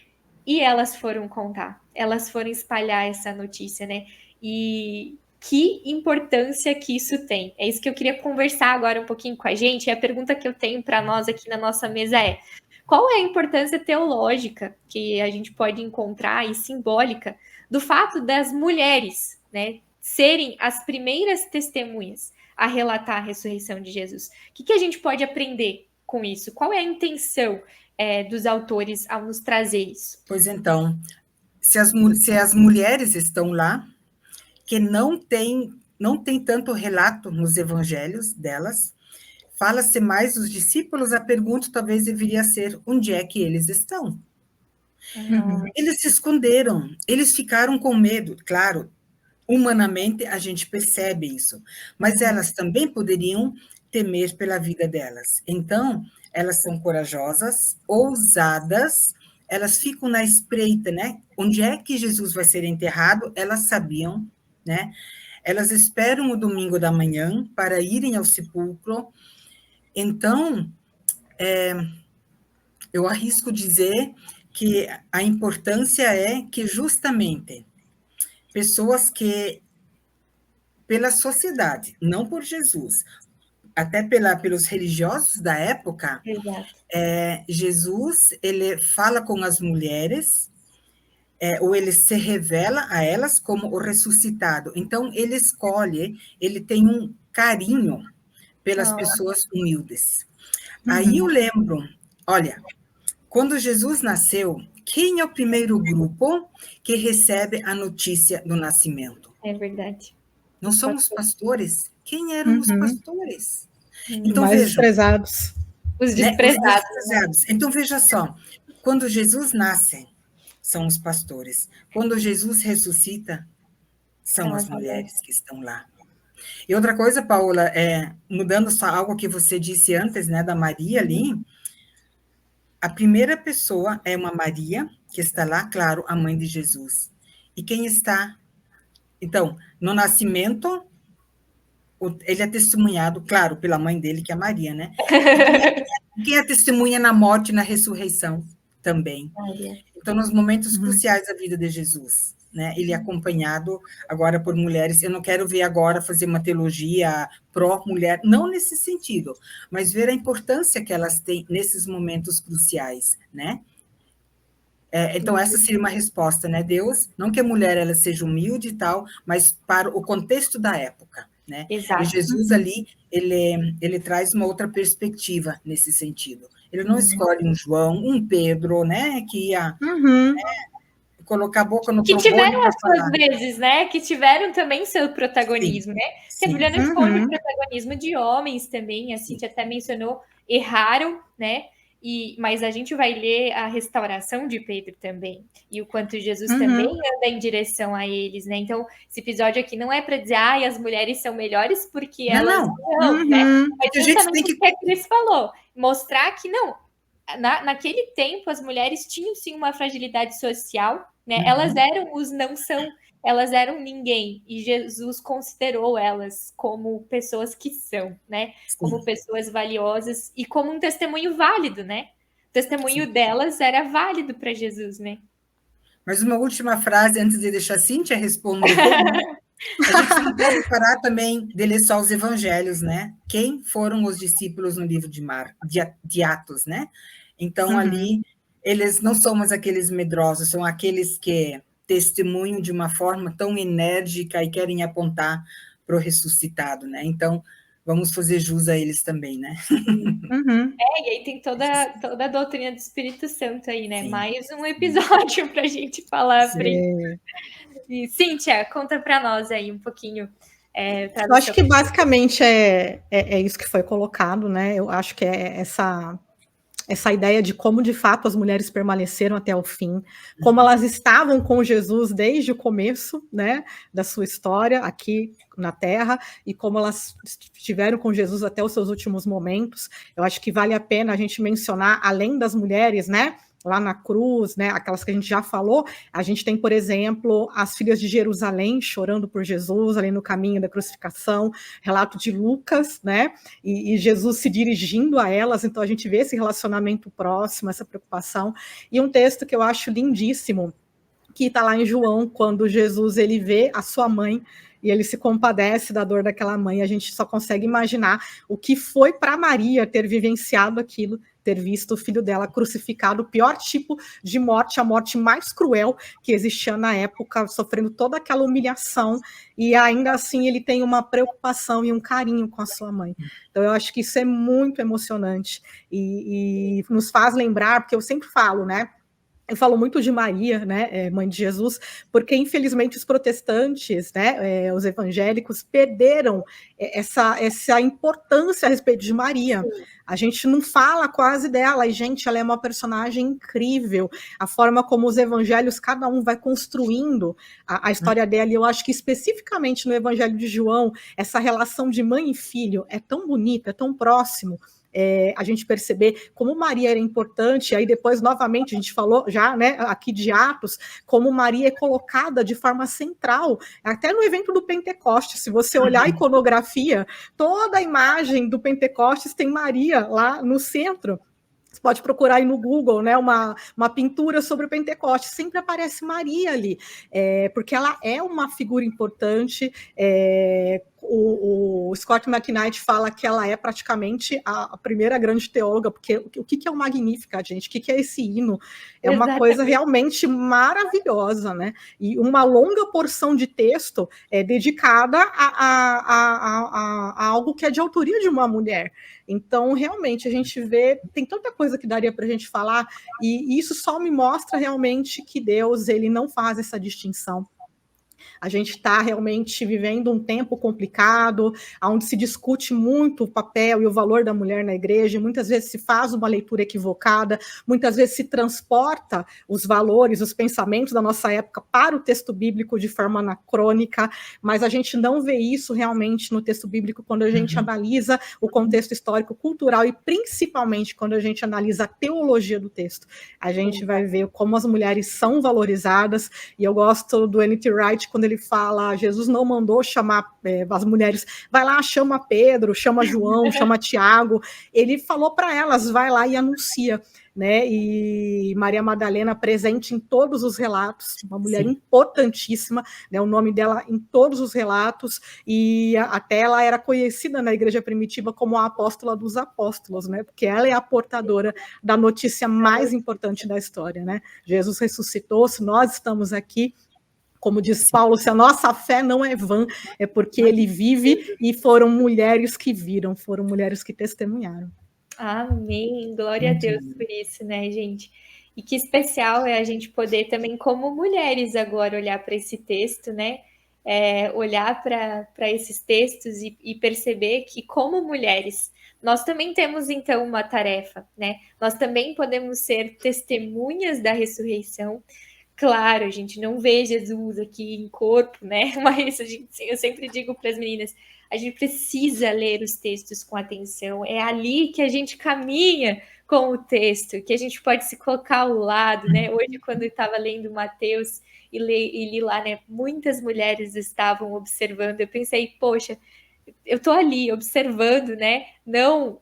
e elas foram contar, elas foram espalhar essa notícia, né? E que importância que isso tem. É isso que eu queria conversar agora um pouquinho com a gente. E a pergunta que eu tenho para nós aqui na nossa mesa é: qual é a importância teológica que a gente pode encontrar e simbólica do fato das mulheres, né, serem as primeiras testemunhas a relatar a ressurreição de Jesus? O que a gente pode aprender com isso? Qual é a intenção dos autores ao nos trazer isso? Pois então, se as mulheres estão lá, que não tem tanto relato nos evangelhos delas, fala-se mais dos discípulos, a pergunta talvez deveria ser: onde é que eles estão? Eles se esconderam, eles ficaram com medo, claro, humanamente a gente percebe isso, mas elas também poderiam temer pela vida delas. Então, elas são corajosas, ousadas, elas ficam na espreita, né? Onde é que Jesus vai ser enterrado? Elas sabiam, né? Elas esperam o domingo da manhã para irem ao sepulcro. Então, eu arrisco dizer que a importância é que justamente pessoas que, pela sociedade, não por Jesus, até pelos religiosos da época, Jesus ele fala com as mulheres, ou ele se revela a elas como o ressuscitado. Então, ele escolhe, ele tem um carinho pelas pessoas humildes. Aí eu lembro, olha, quando Jesus nasceu, quem é o primeiro grupo que recebe a notícia do nascimento? É verdade. Não são os pastores? Quem eram os pastores? Então, mais vejam. desprezados. Os Né, desprezados. os desprezados. Então, veja só. Quando Jesus nasce, são os pastores. Quando Jesus ressuscita, são as mulheres que estão lá. E outra coisa, Paula, mudando só algo que você disse antes, né, da Maria ali, a primeira pessoa é uma Maria, que está lá, claro, a mãe de Jesus. E quem está? Então, no nascimento, ele é testemunhado, claro, pela mãe dele, que é Maria, né? E quem é testemunha na morte e na ressurreição também. Então, nos momentos cruciais da vida de Jesus, né? Ele é acompanhado agora por mulheres. Eu não quero ver agora fazer uma teologia pró-mulher, não nesse sentido, mas ver a importância que elas têm nesses momentos cruciais, né? Então, essa seria uma resposta, né? Deus, não que a mulher ela seja humilde e tal, mas para o contexto da época, né? Exato. E Jesus ali, ele traz uma outra perspectiva nesse sentido. Ele não escolhe um João, um Pedro, né? Que ia colocar a boca no que trombone tiveram as suas vezes, né? Que tiveram também seu protagonismo, né? Que a Bíblia não esconde o protagonismo de homens também, a Cíntia até mencionou, erraram, né? Mas a gente vai ler a restauração de Pedro também, e o quanto Jesus também anda em direção a eles, né? Então, esse episódio aqui não é para dizer, as mulheres são melhores porque elas não, né? Mas justamente o que a Cris falou, mostrar que não, naquele tempo as mulheres tinham sim uma fragilidade social, né? Elas eram os não são, elas eram ninguém, e Jesus considerou elas como pessoas que são, né? Como pessoas valiosas e como um testemunho válido, né? O testemunho delas era válido para Jesus, né? Mas uma última frase antes de deixar a Cíntia responder. A gente não pode parar também de ler só os evangelhos, né? Quem foram os discípulos no livro de Atos, né? Então, ali, eles não são mais aqueles medrosos, são aqueles que testemunham de uma forma tão enérgica e querem apontar para o ressuscitado, né? Então, vamos fazer jus a eles também, né? E aí tem toda a doutrina do Espírito Santo aí, né? Sim. Mais um episódio para a gente falar. E, Cíntia, conta para nós aí um pouquinho. Eu acho que basicamente é isso que foi colocado, né? Eu acho que é essa ideia de como, de fato, as mulheres permaneceram até o fim, como elas estavam com Jesus desde o começo, né, da sua história aqui na Terra, e como elas estiveram com Jesus até os seus últimos momentos. Eu acho que vale a pena a gente mencionar, além das mulheres, né, lá na cruz, né, aquelas que a gente já falou, a gente tem, por exemplo, as filhas de Jerusalém chorando por Jesus, ali no caminho da crucificação, relato de Lucas, né, e Jesus se dirigindo a elas, então a gente vê esse relacionamento próximo, essa preocupação, e um texto que eu acho lindíssimo, que está lá em João, quando Jesus ele vê a sua mãe, e ele se compadece da dor daquela mãe, a gente só consegue imaginar o que foi para Maria ter vivenciado aquilo, ter visto o filho dela crucificado, o pior tipo de morte, a morte mais cruel que existia na época, sofrendo toda aquela humilhação, e ainda assim ele tem uma preocupação e um carinho com a sua mãe. Então eu acho que isso é muito emocionante, e nos faz lembrar, porque eu sempre falo, né, eu falo muito de Maria, né, mãe de Jesus, porque infelizmente os protestantes, né, os evangélicos perderam essa importância a respeito de Maria. A gente não fala quase dela, e gente, ela é uma personagem incrível. A forma como os evangelhos, cada um vai construindo a história dela, e eu acho que especificamente no Evangelho de João, essa relação de mãe e filho é tão bonita, é tão próximo. A gente perceber como Maria era importante, aí depois, novamente, a gente falou já, né, aqui de Atos, como Maria é colocada de forma central, até no evento do Pentecostes, se você olhar a iconografia, toda a imagem do Pentecostes tem Maria lá no centro. Você pode procurar aí no Google, né, uma pintura sobre o Pentecostes, sempre aparece Maria ali, porque ela é uma figura importante, o Scott McKnight fala que ela é praticamente a primeira grande teóloga, porque o que é o Magnificat, gente? O que é esse hino? É uma coisa realmente maravilhosa, né? E uma longa porção de texto é dedicada a algo que é de autoria de uma mulher. Então, realmente, a gente vê, tem tanta coisa que daria para a gente falar, e isso só me mostra realmente que Deus, ele não faz essa distinção. A gente está realmente vivendo um tempo complicado, onde se discute muito o papel e o valor da mulher na igreja, muitas vezes se faz uma leitura equivocada, muitas vezes se transporta os valores, os pensamentos da nossa época para o texto bíblico de forma anacrônica, mas a gente não vê isso realmente no texto bíblico quando a gente analisa o contexto histórico, cultural e principalmente quando a gente analisa a teologia do texto. A gente vai ver como as mulheres são valorizadas, e eu gosto do N.T. Wright quando ele fala, Jesus não mandou chamar as mulheres, vai lá, chama Pedro, chama João, chama Tiago, ele falou para elas, vai lá e anuncia, né? E Maria Madalena presente em todos os relatos, uma mulher importantíssima, né? O nome dela em todos os relatos, e até ela era conhecida na igreja primitiva como a apóstola dos apóstolos, né? Porque ela é a portadora da notícia mais importante da história, né? Jesus ressuscitou, se nós estamos aqui, como diz Paulo, se a nossa fé não é vã, é porque ele vive, e foram mulheres que viram, foram mulheres que testemunharam. Amém, glória a Deus por isso, né, gente? E que especial é a gente poder também, como mulheres, agora olhar para esse texto, né? Olhar para esses textos e perceber que, como mulheres, nós também temos, então, uma tarefa, né? Nós também podemos ser testemunhas da ressurreição. Claro, a gente não vê Jesus aqui em corpo, né? Mas eu sempre digo para as meninas, a gente precisa ler os textos com atenção. É ali que a gente caminha com o texto, que a gente pode se colocar ao lado, né? Hoje, quando eu estava lendo Mateus e li lá, né? Muitas mulheres estavam observando. Eu pensei, poxa, eu estou ali observando, né? Não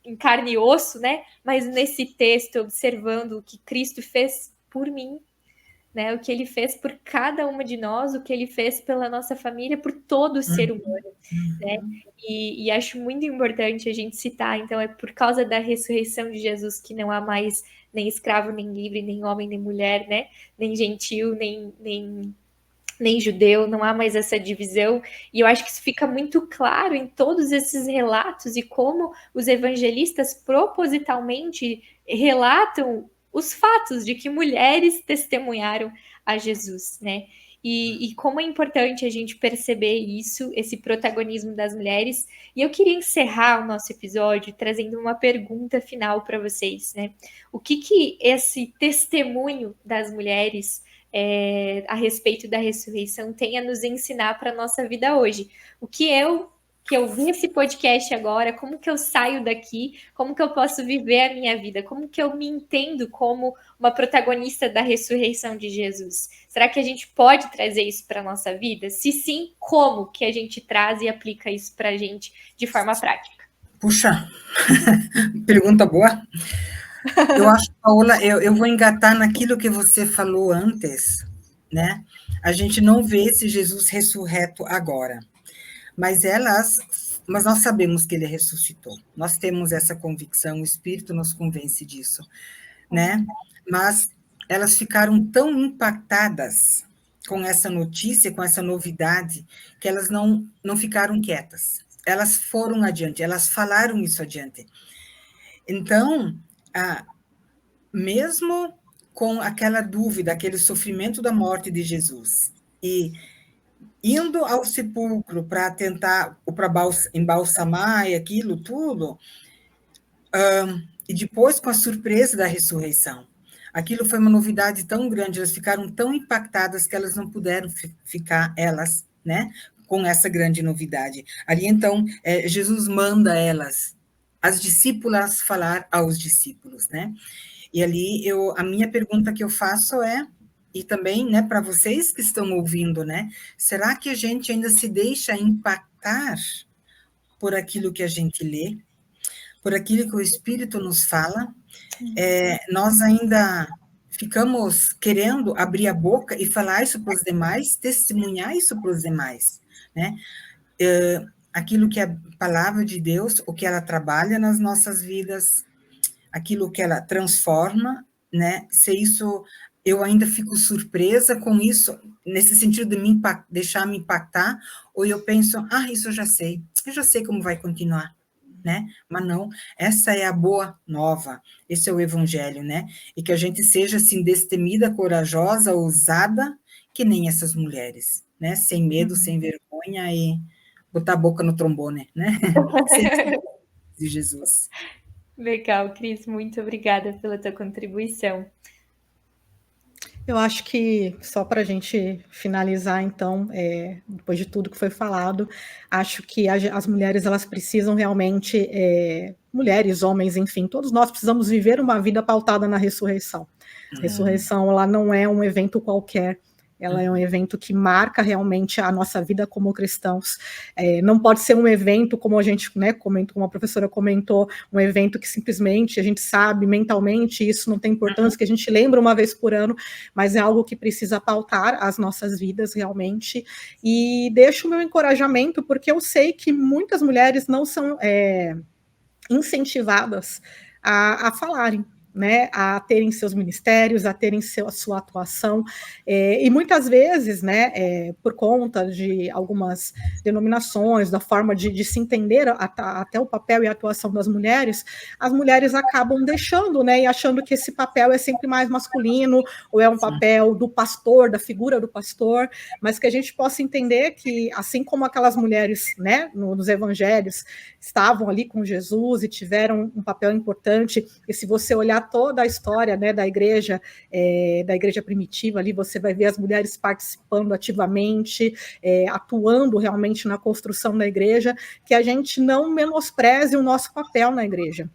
em carne e osso, né? Mas nesse texto, observando o que Cristo fez por mim, né? O que ele fez por cada uma de nós, o que ele fez pela nossa família, por todo o ser humano, né? E acho muito importante a gente citar, então, é por causa da ressurreição de Jesus que não há mais nem escravo, nem livre, nem homem, nem mulher, né? Nem gentil, nem judeu, não há mais essa divisão, e eu acho que isso fica muito claro em todos esses relatos, e como os evangelistas propositalmente relatam os fatos de que mulheres testemunharam a Jesus, né? E como é importante a gente perceber isso, esse protagonismo das mulheres. E eu queria encerrar o nosso episódio trazendo uma pergunta final para vocês, né? O que esse testemunho das mulheres a respeito da ressurreição tem a nos ensinar para a nossa vida hoje? O que eu vi esse podcast agora, como que eu saio daqui, como que eu posso viver a minha vida, como que eu me entendo como uma protagonista da ressurreição de Jesus? Será que a gente pode trazer isso para a nossa vida? Se sim, como que a gente traz e aplica isso para a gente de forma prática? Puxa, pergunta boa. Eu acho, Paola, eu vou engatar naquilo que você falou antes, né? A gente não vê esse Jesus ressurreto agora, mas nós sabemos que ele ressuscitou. Nós temos essa convicção, o Espírito nos convence disso, né? Mas elas ficaram tão impactadas com essa notícia, com essa novidade, que elas não ficaram quietas. Elas foram adiante, elas falaram isso adiante. Então, mesmo com aquela dúvida, aquele sofrimento da morte de Jesus, e indo ao sepulcro para tentar, ou para embalsamar e aquilo tudo, e depois com a surpresa da ressurreição. Aquilo foi uma novidade tão grande, elas ficaram tão impactadas que elas não puderam ficar, elas, né, com essa grande novidade. Ali, então, Jesus manda elas, as discípulas, falar aos discípulos, né? E ali, a minha pergunta que eu faço e também, né, para vocês que estão ouvindo, né, será que a gente ainda se deixa impactar por aquilo que a gente lê, por aquilo que o Espírito nos fala? Nós ainda ficamos querendo abrir a boca e falar isso para os demais, testemunhar isso para os demais, né? aquilo que é a palavra de Deus, o que ela trabalha nas nossas vidas, aquilo que ela transforma, né? Se isso, eu ainda fico surpresa com isso, nesse sentido de deixar me impactar, ou eu penso, isso eu já sei como vai continuar, né? Mas não, essa é a boa nova, esse é o evangelho, né? E que a gente seja assim destemida, corajosa, ousada, que nem essas mulheres, né? Sem medo, sem vergonha e botar a boca no trombone, né? De Jesus. Legal, Cris, muito obrigada pela tua contribuição. Eu acho que, só para a gente finalizar, então, depois de tudo que foi falado, acho que as mulheres, elas precisam realmente, mulheres, homens, enfim, todos nós precisamos viver uma vida pautada na ressurreição. A ressurreição, ela não é um evento qualquer, ela é um evento que marca realmente a nossa vida como cristãos. Não pode ser um evento, como a gente, né, comentou, como a professora comentou, um evento que simplesmente a gente sabe mentalmente, isso não tem importância, que a gente lembra uma vez por ano, mas é algo que precisa pautar as nossas vidas realmente. E deixo o meu encorajamento, porque eu sei que muitas mulheres não são incentivadas a falarem, né, a terem seus ministérios, a terem a sua atuação, e muitas vezes, né, por conta de algumas denominações, da forma de se entender até o papel e a atuação das mulheres, as mulheres acabam deixando, né, e achando que esse papel é sempre mais masculino, ou é um papel do pastor, da figura do pastor, mas que a gente possa entender que, assim como aquelas mulheres, né, nos evangelhos, estavam ali com Jesus e tiveram um papel importante, e se você olhar toda a história, né, da igreja primitiva ali, você vai ver as mulheres participando ativamente, atuando realmente na construção da igreja, que a gente não menospreze o nosso papel na igreja.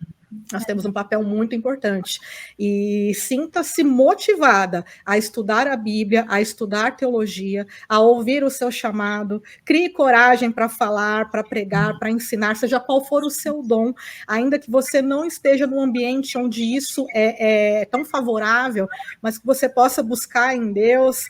Nós temos um papel muito importante. E sinta-se motivada a estudar a Bíblia, a estudar teologia, a ouvir o seu chamado, crie coragem para falar, para pregar, para ensinar, seja qual for o seu dom, ainda que você não esteja num ambiente onde isso é tão favorável, mas que você possa buscar em Deus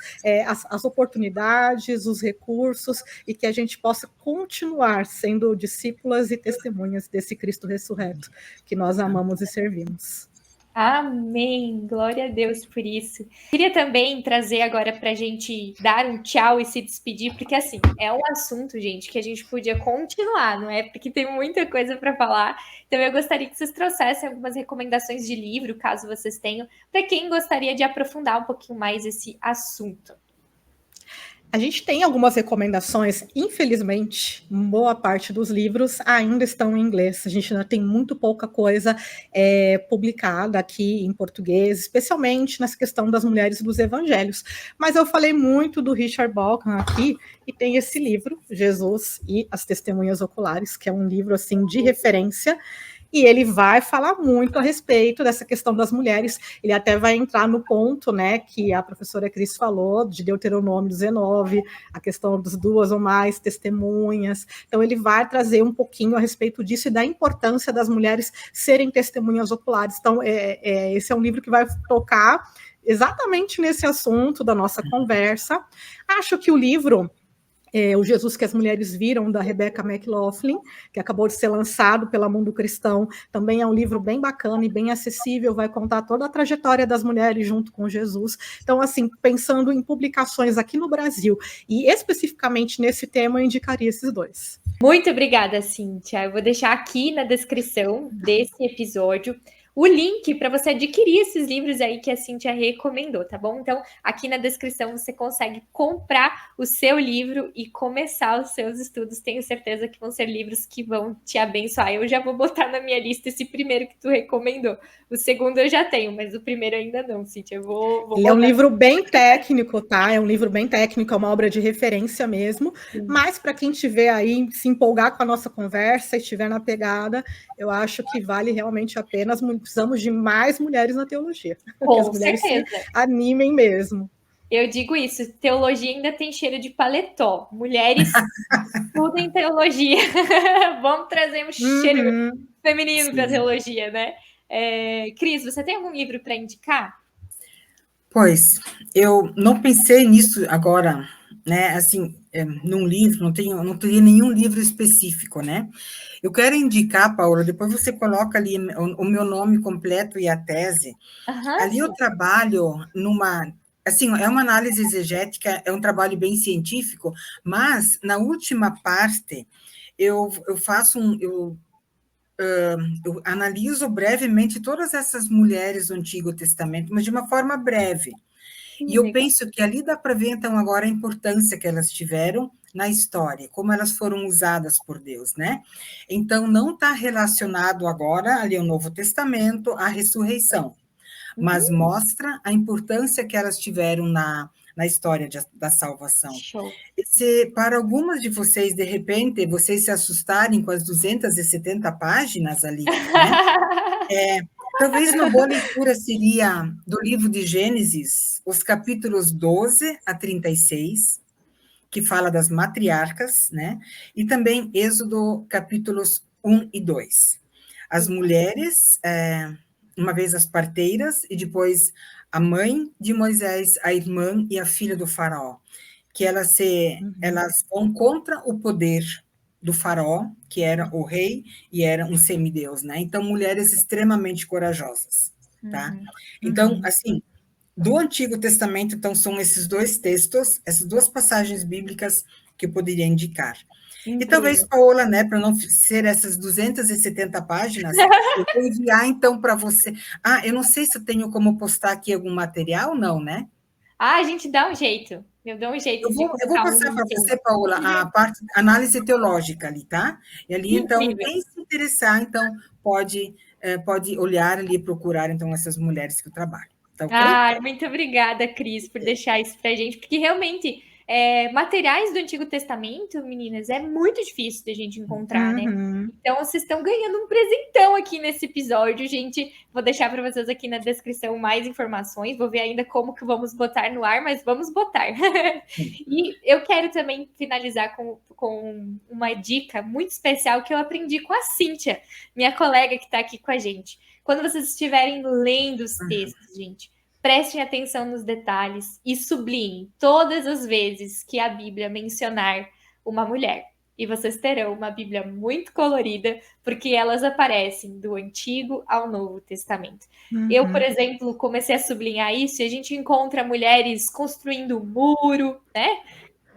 as oportunidades, os recursos, e que a gente possa continuar sendo discípulas e testemunhas desse Cristo ressurreto, que nós amamos e servimos. Amém, glória a Deus por isso. Queria também trazer agora para a gente dar um tchau e se despedir, porque assim, é um assunto, gente, que a gente podia continuar, não é? Porque tem muita coisa para falar. Então eu gostaria que vocês trouxessem algumas recomendações de livro, caso vocês tenham, para quem gostaria de aprofundar um pouquinho mais esse assunto. A gente tem algumas recomendações, infelizmente, boa parte dos livros ainda estão em inglês. A gente ainda tem muito pouca coisa publicada aqui em português, especialmente nessa questão das mulheres dos evangelhos. Mas eu falei muito do Richard Bauckham aqui, e tem esse livro, Jesus e as Testemunhas Oculares, que é um livro assim de referência. E ele vai falar muito a respeito dessa questão das mulheres. Ele até vai entrar no ponto, né, que a professora Cris falou, de Deuteronômio 19, a questão das 2 ou mais testemunhas. Então, ele vai trazer um pouquinho a respeito disso e da importância das mulheres serem testemunhas oculares. Então, esse é um livro que vai tocar exatamente nesse assunto da nossa conversa. Acho que o livro... O Jesus que as Mulheres Viram, da Rebecca McLaughlin, que acabou de ser lançado pela Mundo Cristão, também é um livro bem bacana e bem acessível, vai contar toda a trajetória das mulheres junto com Jesus. Então, assim, pensando em publicações aqui no Brasil, e especificamente nesse tema, eu indicaria esses dois. Muito obrigada, Cíntia. Eu vou deixar aqui na descrição desse episódio o link para você adquirir esses livros aí que a Cíntia recomendou, tá bom? Então, aqui na descrição você consegue comprar o seu livro e começar os seus estudos. Tenho certeza que vão ser livros que vão te abençoar. Eu já vou botar na minha lista esse primeiro que tu recomendou. O segundo eu já tenho, mas o primeiro ainda não, Cíntia. Eu vou Ele é um livro bem técnico, tá? É um livro bem técnico, é uma obra de referência mesmo. Sim. Mas para quem estiver aí, se empolgar com a nossa conversa, estiver na pegada, eu acho que vale realmente a pena. Precisamos de mais mulheres na teologia. Com que as mulheres certeza. Se animem mesmo. Eu digo isso, teologia ainda tem cheiro de paletó. Mulheres estudem teologia. Vamos trazer um cheiro feminino para a teologia, né? Cris, você tem algum livro para indicar? Pois, eu não pensei nisso agora, né, assim, num livro, não teria nenhum livro específico, né? Eu quero indicar, Paula, depois você coloca ali o meu nome completo e a tese. Aham, Ali eu sim. trabalho assim, é uma análise exegética, é um trabalho bem científico, mas na última parte eu faço eu analiso brevemente todas essas mulheres do Antigo Testamento, mas de uma forma breve. E eu Legal. penso que ali dá para ver, então, agora a importância que elas tiveram na história, como elas foram usadas por Deus, né? Então, não está relacionado agora ali ao Novo Testamento, à ressurreição, mas Uhum, mostra a importância que elas tiveram na história da salvação. show. Se para algumas de vocês, de repente, vocês se assustarem com as 270 páginas ali, né? Talvez uma boa leitura seria do livro de Gênesis, os capítulos 12 a 36, que fala das matriarcas, né? E também Êxodo, capítulos 1 e 2. As mulheres, uma vez as parteiras, e depois a mãe de Moisés, a irmã e a filha do faraó, que Uhum. elas vão contra o poder do faraó, que era o rei e era um semideus, né? Então, mulheres extremamente corajosas, tá? Uhum. Então, Uhum. assim, do Antigo Testamento, então, são esses dois textos, essas duas passagens bíblicas que eu poderia indicar. E talvez, Incrível. Paola, né, para não ser essas 270 páginas, eu vou enviar, então, para você. Ah, eu não sei se eu tenho como postar aqui algum material, não, né? Ah, a gente dá um jeito. Eu dou um jeito de Eu vou colocar um passar para link. você, Paula, a parte análise teológica ali, tá? E ali, então, Incrível. quem se interessar, então, pode olhar ali e procurar, então, essas mulheres que eu trabalho. Tá ok? Ah, muito obrigada, Cris, por deixar isso pra gente, porque realmente materiais do Antigo Testamento, meninas, é muito difícil da gente encontrar, né? Uhum. Então, vocês estão ganhando um presentão aqui nesse episódio, gente. Vou deixar para vocês aqui na descrição mais informações. Vou ver ainda como que vamos botar no ar, mas vamos botar. E eu quero também finalizar com uma dica muito especial que eu aprendi com a Cíntia, minha colega que está aqui com a gente. Quando vocês estiverem lendo os textos, gente, prestem atenção nos detalhes e sublinhem todas as vezes que a Bíblia mencionar uma mulher. E vocês terão uma Bíblia muito colorida, porque elas aparecem do Antigo ao Novo Testamento. Eu, por Uhum. exemplo, comecei a sublinhar isso e a gente encontra mulheres construindo um muro, né?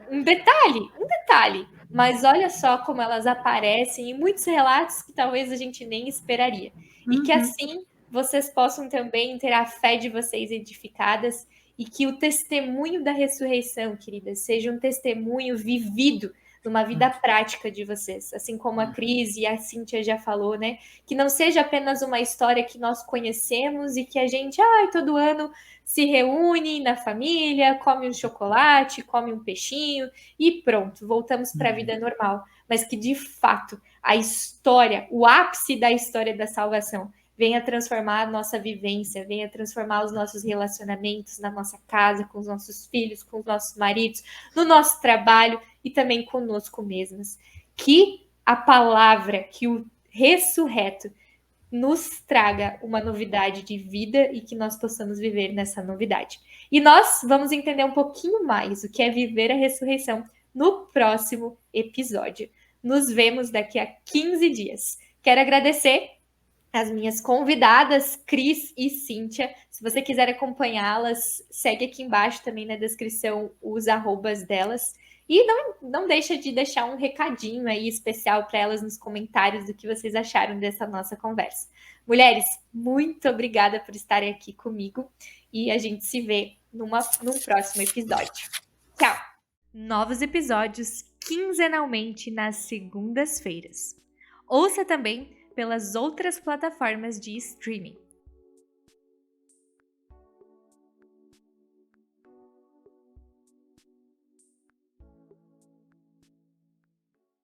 Um detalhe, mas olha só como elas aparecem em muitos relatos que talvez a gente nem esperaria. E que Uhum. assim vocês possam também ter a fé de vocês edificadas e que o testemunho da ressurreição, queridas, seja um testemunho vivido numa vida prática de vocês, assim como a Cris e a Cíntia já falou, né? Que não seja apenas uma história que nós conhecemos e que a gente, todo ano se reúne na família, come um chocolate, come um peixinho e pronto, voltamos para a vida normal. Mas que de fato a história, o ápice da história da salvação, venha transformar a nossa vivência, venha transformar os nossos relacionamentos na nossa casa, com os nossos filhos, com os nossos maridos, no nosso trabalho e também conosco mesmos. Que a palavra, que o ressurreto nos traga uma novidade de vida e que nós possamos viver nessa novidade. E nós vamos entender um pouquinho mais o que é viver a ressurreição no próximo episódio. Nos vemos daqui a 15 dias. Quero agradecer as minhas convidadas, Cris e Cíntia. Se você quiser acompanhá-las, segue aqui embaixo também na descrição os arrobas delas. E não deixa de deixar um recadinho aí especial para elas nos comentários do que vocês acharam dessa nossa conversa. Mulheres, muito obrigada por estarem aqui comigo e a gente se vê num próximo episódio. Tchau! Novos episódios quinzenalmente nas segundas-feiras. Ouça também pelas outras plataformas de streaming.